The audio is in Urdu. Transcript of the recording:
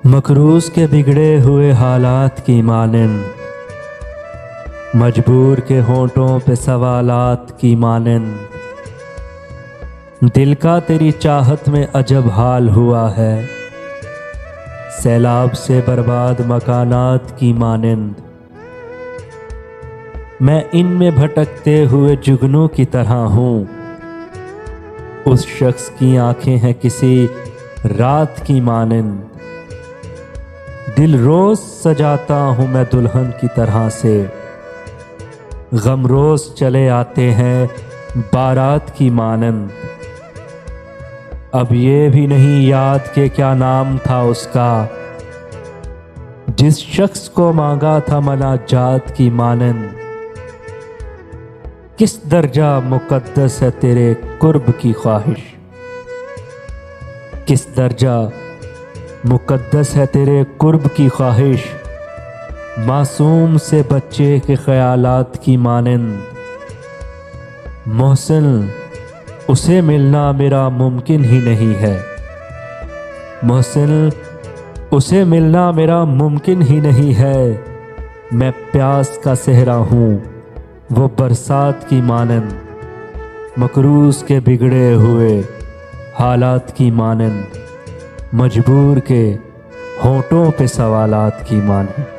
مکروز کے بگڑے ہوئے حالات کی مانند، مجبور کے ہونٹوں پہ سوالات کی مانند، دل کا تیری چاہت میں عجب حال ہوا ہے، سیلاب سے برباد مکانات کی مانند۔ میں ان میں بھٹکتے ہوئے جگنوں کی طرح ہوں، اس شخص کی آنکھیں ہیں کسی رات کی مانند۔ دل روز سجاتا ہوں میں دلہن کی طرح سے، غم روز چلے آتے ہیں بارات کی مانند۔ اب یہ بھی نہیں یاد کہ کیا نام تھا اس کا، جس شخص کو مانگا تھا مناجات کی مانند۔ کس درجہ مقدس ہے تیرے قرب کی خواہش، کس درجہ مقدس ہے تیرے قرب کی خواہش، معصوم سے بچے کے خیالات کی مانند۔ محسن اسے ملنا میرا ممکن ہی نہیں ہے، محسن اسے ملنا میرا ممکن ہی نہیں ہے۔ میں پیاس کا صحرا ہوں وہ برسات کی مانند، مکروز کے بگڑے ہوئے حالات کی مانند، مجبور کے ہونٹوں پہ سوالات کی مانند۔